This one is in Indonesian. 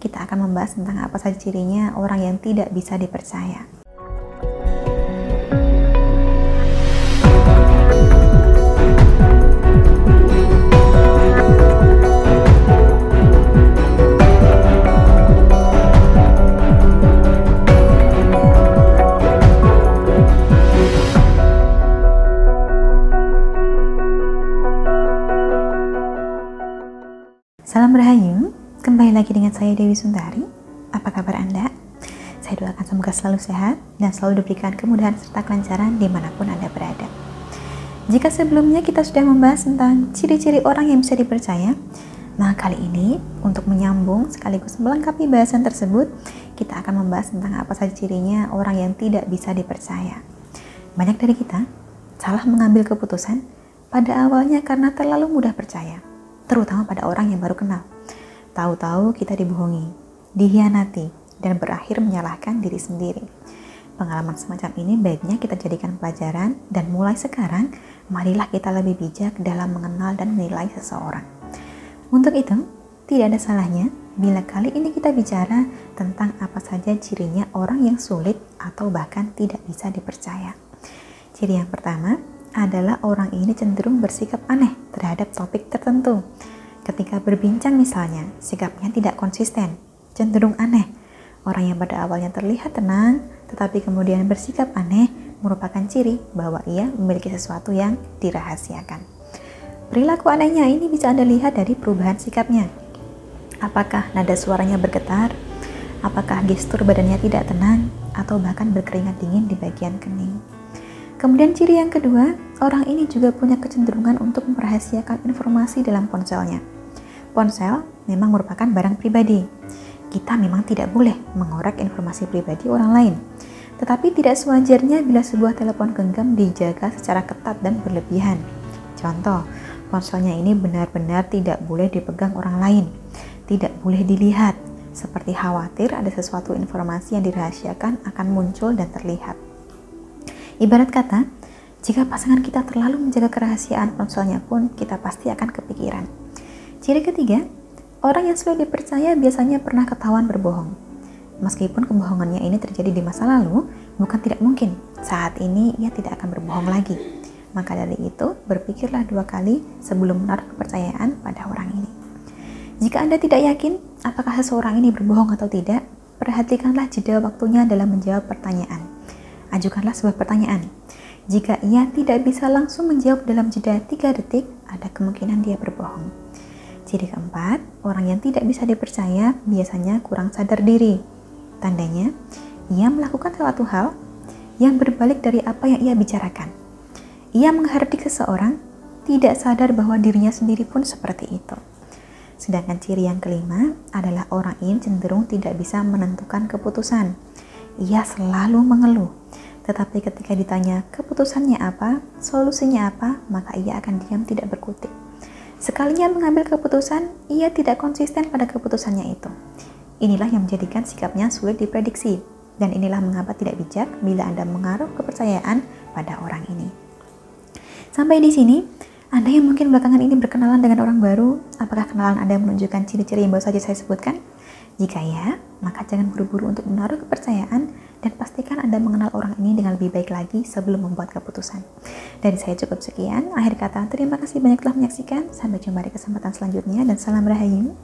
kita akan membahas tentang apa saja cirinya orang yang tidak bisa dipercaya. Salam Rahayu, kembali lagi dengan saya Dewi Sundari. Apa kabar Anda? Saya doakan semoga selalu sehat dan selalu diberikan kemudahan serta kelancaran dimanapun Anda berada. Jika sebelumnya kita sudah membahas tentang ciri-ciri orang yang bisa dipercaya, maka kali ini untuk menyambung sekaligus melengkapi bahasan tersebut, kita akan membahas tentang apa saja cirinya orang yang tidak bisa dipercaya. Banyak dari kita salah mengambil keputusan pada awalnya karena terlalu mudah percaya, terutama pada orang yang baru kenal. Tahu-tahu kita dibohongi, dikhianati, dan berakhir menyalahkan diri sendiri. Pengalaman semacam ini baiknya kita jadikan pelajaran dan mulai sekarang, marilah kita lebih bijak dalam mengenal dan menilai seseorang. Untuk itu, tidak ada salahnya bila kali ini kita bicara tentang apa saja cirinya orang yang sulit atau bahkan tidak bisa dipercaya. Ciri yang pertama adalah orang ini cenderung bersikap aneh terhadap topik tertentu. Ketika berbincang misalnya, sikapnya tidak konsisten, cenderung aneh. Orang yang pada awalnya terlihat tenang, tetapi kemudian bersikap aneh merupakan ciri bahwa ia memiliki sesuatu yang dirahasiakan. Perilaku anehnya ini bisa Anda lihat dari perubahan sikapnya. Apakah nada suaranya bergetar? Apakah gestur badannya tidak tenang? Atau bahkan berkeringat dingin di bagian kening? Kemudian ciri yang kedua, orang ini juga punya kecenderungan untuk merahasiakan informasi dalam ponselnya. Ponsel memang merupakan barang pribadi. Kita memang tidak boleh mengorek informasi pribadi orang lain. Tetapi tidak sewajarnya bila sebuah telepon genggam dijaga secara ketat dan berlebihan. Contoh, ponselnya ini benar-benar tidak boleh dipegang orang lain. Tidak boleh dilihat, seperti khawatir ada sesuatu informasi yang dirahasiakan akan muncul dan terlihat. Ibarat kata, jika pasangan kita terlalu menjaga kerahasiaan ponselnya pun, kita pasti akan kepikiran. Ciri ketiga, orang yang sulit dipercaya biasanya pernah ketahuan berbohong. Meskipun kebohongannya ini terjadi di masa lalu, bukan tidak mungkin saat ini ia tidak akan berbohong lagi. Maka dari itu, berpikirlah 2 kali sebelum menaruh kepercayaan pada orang ini. Jika Anda tidak yakin apakah seseorang ini berbohong atau tidak, perhatikanlah jeda waktunya dalam menjawab pertanyaan. Ajukanlah sebuah pertanyaan. Jika ia tidak bisa langsung menjawab dalam jeda 3 detik, ada kemungkinan dia berbohong. Ciri keempat, orang yang tidak bisa dipercaya biasanya kurang sadar diri. Tandanya, ia melakukan suatu hal yang berbalik dari apa yang ia bicarakan. Ia menghardik seseorang, tidak sadar bahwa dirinya sendiri pun seperti itu. Sedangkan ciri yang kelima adalah orang ini cenderung tidak bisa menentukan keputusan. Ia selalu mengeluh. Tetapi ketika ditanya keputusannya apa, solusinya apa, maka ia akan diam tidak berkutik. Sekalinya mengambil keputusan, ia tidak konsisten pada keputusannya itu. Inilah yang menjadikan sikapnya sulit diprediksi. Dan inilah mengapa tidak bijak bila Anda menaruh kepercayaan pada orang ini. Sampai di sini, Anda yang mungkin belakangan ini berkenalan dengan orang baru, apakah kenalan Anda menunjukkan ciri-ciri yang baru saja saya sebutkan? Jika ya, maka jangan buru-buru untuk menaruh kepercayaan dan pastikan Anda mengenal orang ini dengan lebih baik lagi sebelum membuat keputusan. Dari saya cukup sekian. Akhir kata, terima kasih banyak telah menyaksikan. Sampai jumpa di kesempatan selanjutnya dan salam Rahayu.